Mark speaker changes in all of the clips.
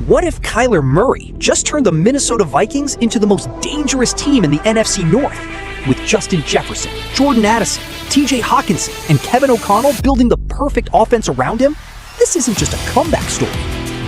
Speaker 1: What if Kyler Murray just turned the Minnesota Vikings into the most dangerous team in the NFC North? With Justin Jefferson, Jordan Addison, TJ Hockenson, and Kevin O'Connell building the perfect offense around him? This isn't just a comeback story.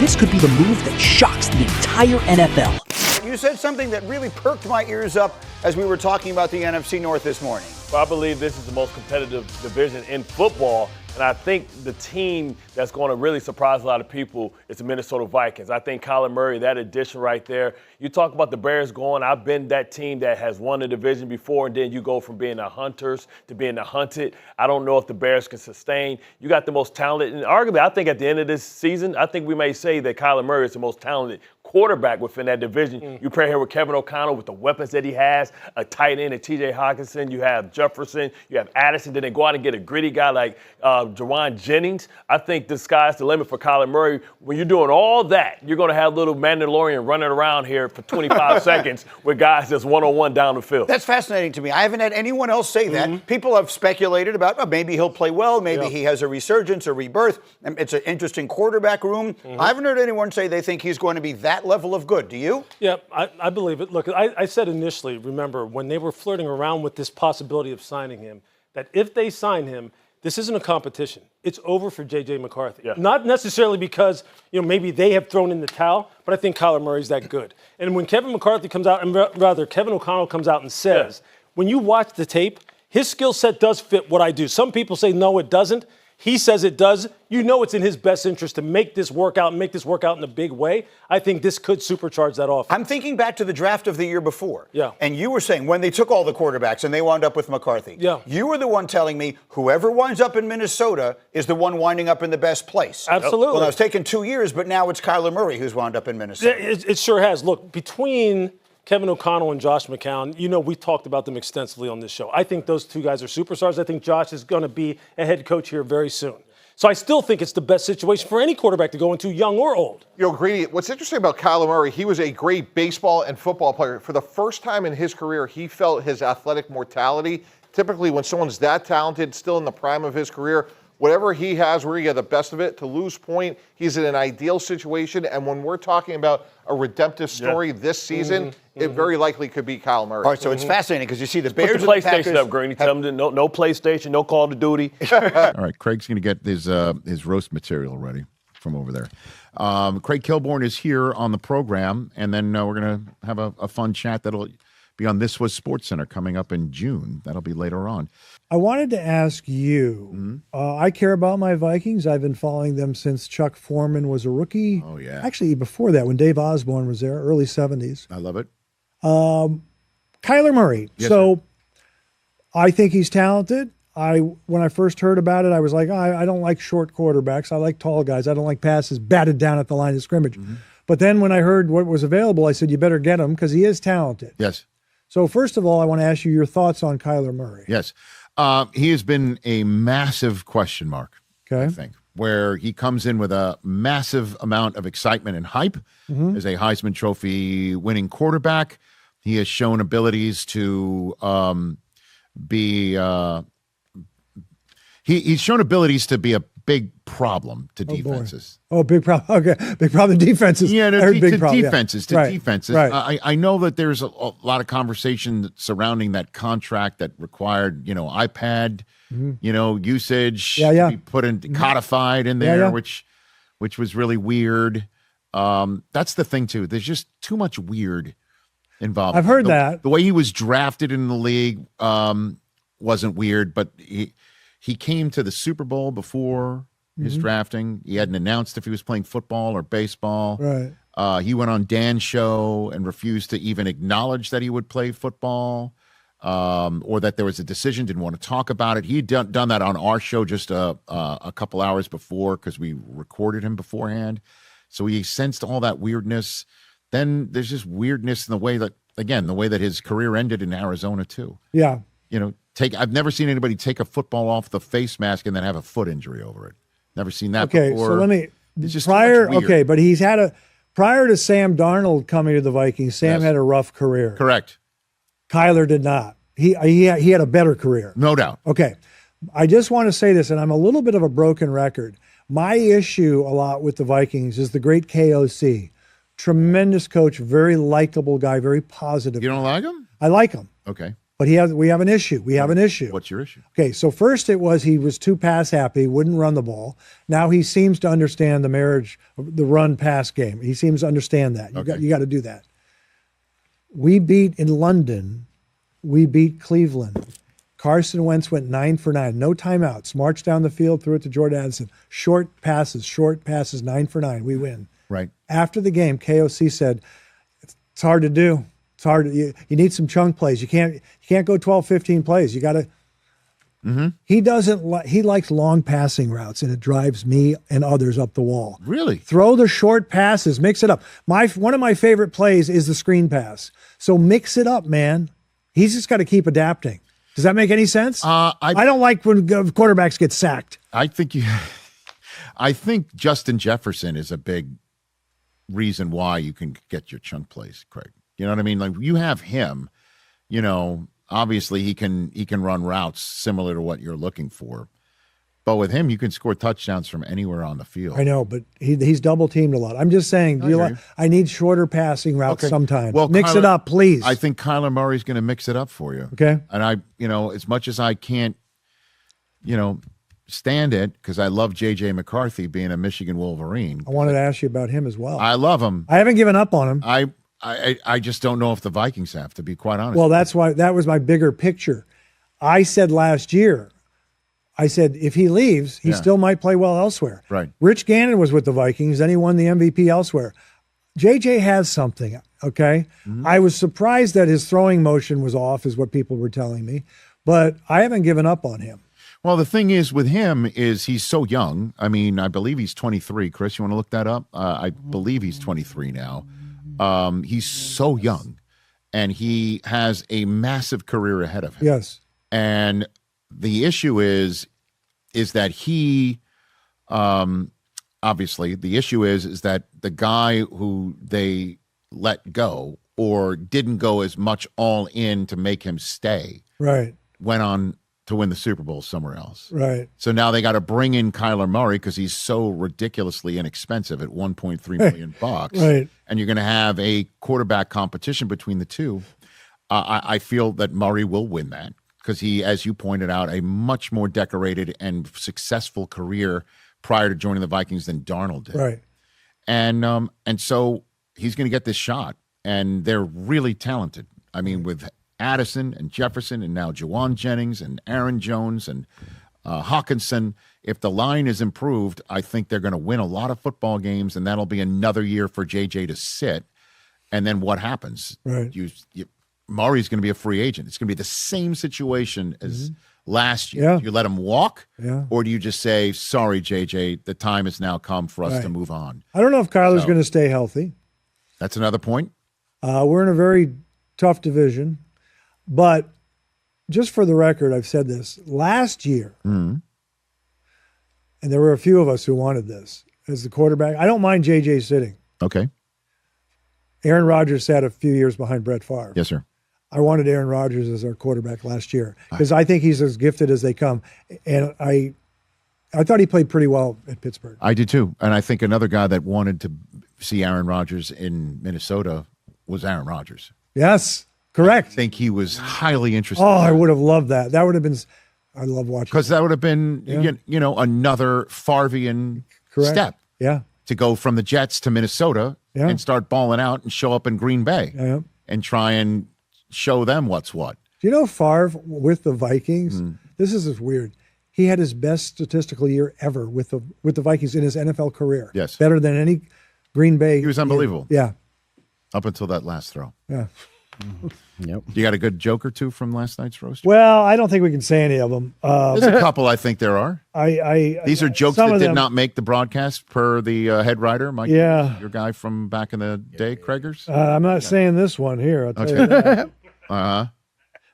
Speaker 1: This could be the move that shocks the entire NFL.
Speaker 2: You said something that really perked my ears up as we were talking about the NFC North this morning.
Speaker 3: Well, I believe this is the most competitive division in football. And I think the team that's going to really surprise a lot of people is the Minnesota Vikings. I think Kyler Murray, that addition right there. You talk about the Bears going, I've been that team that has won the division before, and then you go from being the hunters to being the hunted. I don't know if the Bears can sustain. You got the most talented, and arguably I think at the end of this season, I think we may say that Kyler Murray is the most talented quarterback within that division. You pair him with Kevin O'Connell with the weapons that he has, a tight end at TJ Hockenson, you have Jefferson, you have Addison, then they go out and get a gritty guy like Jawan Jennings. I think the sky's the limit for Kyler Murray. When you're doing all that, you're going to have little Mandalorian running around here for 25 seconds with guys that's one-on-one down the field.
Speaker 2: That's fascinating to me. I haven't had anyone else say that. People have speculated about, maybe he'll play well, maybe he has a resurgence or rebirth. It's an interesting quarterback room. I haven't heard anyone say they think he's going to be that level of good. Do you?
Speaker 4: Yeah, I believe it. Look, I said initially, remember, when they were flirting around with this possibility of signing him, that if they sign him, this isn't a competition. It's over for JJ McCarthy. Yeah. Not necessarily because, maybe they have thrown in the towel, but I think Kyler Murray's that good. And when Kevin McCarthy comes out, and rather Kevin O'Connell comes out and says, when you watch the tape, his skill set does fit what I do. Some people say, no, it doesn't. He says it does. It's in his best interest to make this work out and make this work out in a big way. I think this could supercharge that offense.
Speaker 2: I'm thinking back to the draft of the year before.
Speaker 4: Yeah.
Speaker 2: And you were saying when they took all the quarterbacks and they wound up with McCarthy.
Speaker 4: Yeah.
Speaker 2: You were the one telling me whoever winds up in Minnesota is the one winding up in the best place.
Speaker 4: Absolutely.
Speaker 2: Well, now it's taken 2 years, but now it's Kyler Murray who's wound up in Minnesota.
Speaker 4: It sure has. Look, between Kevin O'Connell and Josh McCown, we talked about them extensively on this show. I think those two guys are superstars. I think Josh is going to be a head coach here very soon. So I still think it's the best situation for any quarterback to go into, young or old.
Speaker 5: Greedy, what's interesting about Kyler Murray, he was a great baseball and football player. For the first time in his career, he felt his athletic mortality. Typically, when someone's that talented, still in the prime of his career, whatever he has, where he got the best of it, to lose point, he's in an ideal situation. And when we're talking about a redemptive story this season, it very likely could be Kyler Murray.
Speaker 2: All right, so it's fascinating because you see the Bears
Speaker 3: Put the PlayStation up, Greeny. Tell them no PlayStation, no Call of Duty.
Speaker 6: All right, Craig's going to get his roast material ready from over there. Craig Kilborn is here on the program, and then we're going to have a fun chat that'll be on This Was Sports Center coming up in June. That'll be later on.
Speaker 7: I wanted to ask you, I care about my Vikings. I've been following them since Chuck Foreman was a rookie.
Speaker 6: Oh, yeah.
Speaker 7: Actually, before that, when Dave Osborne was there, early 70s.
Speaker 6: I love it.
Speaker 7: Kyler Murray.
Speaker 6: Yes,
Speaker 7: so I think he's talented. When I first heard about it, I was like, I don't like short quarterbacks. I like tall guys. I don't like passes batted down at the line of scrimmage. But then when I heard what was available, I said, you better get him because he is talented.
Speaker 6: Yes.
Speaker 7: So first of all, I want to ask you your thoughts on Kyler Murray.
Speaker 6: Yes. He has been a massive question mark, I think, where he comes in with a massive amount of excitement and hype as a Heisman Trophy winning quarterback. He has shown abilities to he's shown abilities to be a big problem to defenses.
Speaker 7: Big problem. Okay, big problem to defenses.
Speaker 6: Yeah, defenses.
Speaker 7: Right.
Speaker 6: I know that there's a lot of conversation surrounding that contract that required, iPad, usage to be put in codified in there, which was really weird. That's the thing too. There's just too much weird involved.
Speaker 7: I've heard that.
Speaker 6: The way he was drafted in the league wasn't weird, but he came to the Super Bowl before his drafting. He hadn't announced if he was playing football or baseball.
Speaker 7: Right.
Speaker 6: He went on Dan's show and refused to even acknowledge that he would play football or that there was a decision, didn't want to talk about it. He'd done that on our show just a couple hours before because we recorded him beforehand. So he sensed all that weirdness. Then there's just weirdness in the way that his career ended in Arizona too.
Speaker 7: Yeah.
Speaker 6: I've never seen anybody take a football off the face mask and then have a foot injury over it. Never seen that before.
Speaker 7: Okay, so let me
Speaker 6: prior.
Speaker 7: But he's had prior to Sam Darnold coming to the Vikings, Sam had a rough career.
Speaker 6: Correct.
Speaker 7: Kyler did not. He had a better career.
Speaker 6: No doubt.
Speaker 7: Okay. I just want to say this, and I'm a little bit of a broken record. My issue a lot with the Vikings is the great KOC. Tremendous coach, very likable guy, very positive.
Speaker 6: You don't like him?
Speaker 7: I like him,
Speaker 6: Okay.
Speaker 7: but we have an issue. We have an issue.
Speaker 6: What's your issue?
Speaker 7: Okay, so first he was too pass happy, wouldn't run the ball. Now he seems to understand the run pass game. He seems to understand that. You got to do that. We beat Cleveland. Carson Wentz went 9 for 9, no timeouts. Marched down the field, threw it to Jordan Addison. Short passes, 9 for 9. We win.
Speaker 6: Right.
Speaker 7: After the game, KOC said, "It's hard to do. It's hard. You need some chunk plays. You can't go 12, 15 plays. You got to." He doesn't. He likes long passing routes, and it drives me and others up the wall.
Speaker 6: Really?
Speaker 7: Throw the short passes. Mix it up. One of my favorite plays is the screen pass. So mix it up, man. He's just got to keep adapting. Does that make any sense? I don't like when quarterbacks get sacked.
Speaker 6: I think Justin Jefferson is a big reason why you can get your chunk plays, Craig. You know what I mean? Like you have him, obviously he can run routes similar to what you're looking for. But with him, you can score touchdowns from anywhere on the field.
Speaker 7: I know, but he's double teamed a lot. I'm just saying, I need shorter passing routes sometimes.
Speaker 6: Well,
Speaker 7: mix it up, please.
Speaker 6: I think Kyler Murray's going to mix it up for you.
Speaker 7: Okay.
Speaker 6: And as much as I can't, stand it because I love JJ McCarthy being a Michigan Wolverine.
Speaker 7: I wanted to ask you about him as well.
Speaker 6: I love him.
Speaker 7: I haven't given up on him.
Speaker 6: I just don't know if the Vikings have, to be quite honest.
Speaker 7: Well, that's why that was my bigger picture. I said last year, if he leaves, he still might play well elsewhere.
Speaker 6: Right.
Speaker 7: Rich Gannon was with the Vikings, then he won the MVP elsewhere. JJ has something, okay? I was surprised that his throwing motion was off, is what people were telling me, but I haven't given up on him.
Speaker 6: Well, the thing is with him is he's so young. I mean, I believe he's 23. Chris, you want to look that up? I believe he's 23 now. He's so young, and he has a massive career ahead of him.
Speaker 7: Yes.
Speaker 6: And the issue is that he, obviously, the issue is that the guy who they let go or didn't go as much all in to make him stay,
Speaker 7: right,
Speaker 6: went on to win the Super Bowl somewhere else.
Speaker 7: Right.
Speaker 6: So now they got to bring in Kyler Murray because he's so ridiculously inexpensive at $1.3 million.
Speaker 7: Right.
Speaker 6: And you're going to have a quarterback competition between the two. I feel that Murray will win that because he, as you pointed out, a much more decorated and successful career prior to joining the Vikings than Darnold did.
Speaker 7: Right.
Speaker 6: And so he's going to get this shot, and they're really talented. I mean, with Addison and Jefferson and now Juwan Jennings and Aaron Jones and Hockenson, if the line is improved, I think they're going to win a lot of football games, and that'll be another year for JJ to sit. And then what happens?
Speaker 7: Right.
Speaker 6: Murray's going to be a free agent. It's going to be the same situation as last year.
Speaker 7: Yeah.
Speaker 6: Do you let him walk?
Speaker 7: Yeah.
Speaker 6: Or do you just say, sorry, JJ, the time has now come for us to move on?
Speaker 7: I don't know if Kyler's going to stay healthy.
Speaker 6: That's another point.
Speaker 7: We're in a very tough division. But just for the record, I've said this. Last year, and there were a few of us who wanted this as the quarterback. I don't mind JJ sitting.
Speaker 6: Okay.
Speaker 7: Aaron Rodgers sat a few years behind Brett Favre.
Speaker 6: Yes, sir.
Speaker 7: I wanted Aaron Rodgers as our quarterback last year because I think he's as gifted as they come. And I thought he played pretty well at Pittsburgh.
Speaker 6: I did too. And I think another guy that wanted to see Aaron Rodgers in Minnesota was Aaron Rodgers.
Speaker 7: Yes, correct.
Speaker 6: I think he was highly interested.
Speaker 7: Oh, I would have loved that. That would have been, I love watching.
Speaker 6: Because that would have been, another Favrean step.
Speaker 7: Yeah.
Speaker 6: To go from the Jets to Minnesota and start balling out and show up in Green Bay and try and show them what's what.
Speaker 7: Do you know Favre with the Vikings? This is weird. He had his best statistical year ever with the Vikings in his NFL career.
Speaker 6: Yes.
Speaker 7: Better than any Green Bay.
Speaker 6: He was unbelievable.
Speaker 7: Yeah.
Speaker 6: Up until that last throw.
Speaker 7: Yeah.
Speaker 6: Yep. You got a good joke or two from last night's roast?
Speaker 7: Well, I don't think we can say any of them.
Speaker 6: There's a couple I think there are.
Speaker 7: These
Speaker 6: are jokes that did not make the broadcast per the head writer, Mike.
Speaker 7: Yeah.
Speaker 6: Your guy from back in the day, Craigers.
Speaker 7: I'm not saying this one here. I'll tell you that.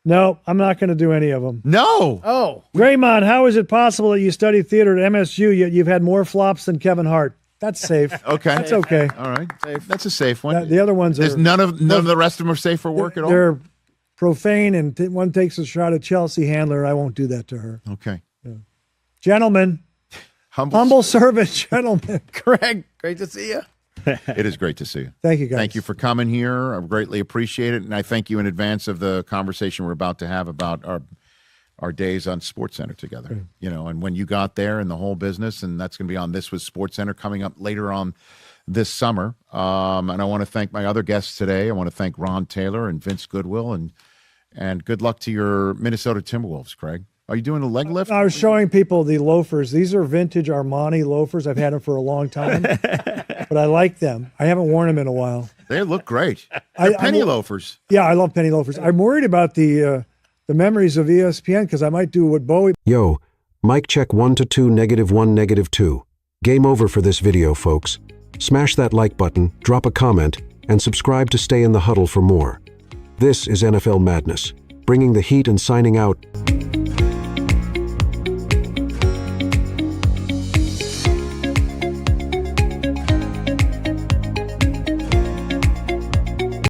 Speaker 7: No, I'm not going to do any of them.
Speaker 6: No.
Speaker 7: Oh. Draymond, how is it possible that you studied theater at MSU yet you've had more flops than Kevin Hart? That's safe.
Speaker 6: Okay.
Speaker 7: That's okay.
Speaker 6: All right. Safe. That's a safe one.
Speaker 7: The other ones
Speaker 6: There's none of the rest of them are safe for work at all?
Speaker 7: They're profane, and one takes a shot at Chelsea Handler. I won't do that to her.
Speaker 6: Okay.
Speaker 7: Yeah. Gentlemen. Humble servant, gentlemen.
Speaker 8: Craig, great to see you.
Speaker 6: It is great to see you.
Speaker 7: Thank you, guys.
Speaker 6: Thank you for coming here. I greatly appreciate it, and I thank you in advance of the conversation we're about to have about our days on SportsCenter together. And when you got there and the whole business, and that's going to be on This Was SportsCenter coming up later on this summer. And I want to thank my other guests today. I want to thank Ron Taylor and Vince Goodwill, and good luck to your Minnesota Timberwolves, Craig. Are you doing a leg lift?
Speaker 7: I was showing people the loafers. These are vintage Armani loafers. I've had them for a long time, but I like them. I haven't worn them in a while.
Speaker 6: They look great. They're penny loafers.
Speaker 7: Yeah, I love penny loafers. I'm worried about the memories of ESPN because I might do what Bowie.
Speaker 8: Yo, mic check 1 to 2, -1, -2. Game over for this video, folks. Smash that like button, drop a comment, and subscribe to stay in the huddle for more. This is NFL Madness, bringing the heat and signing out.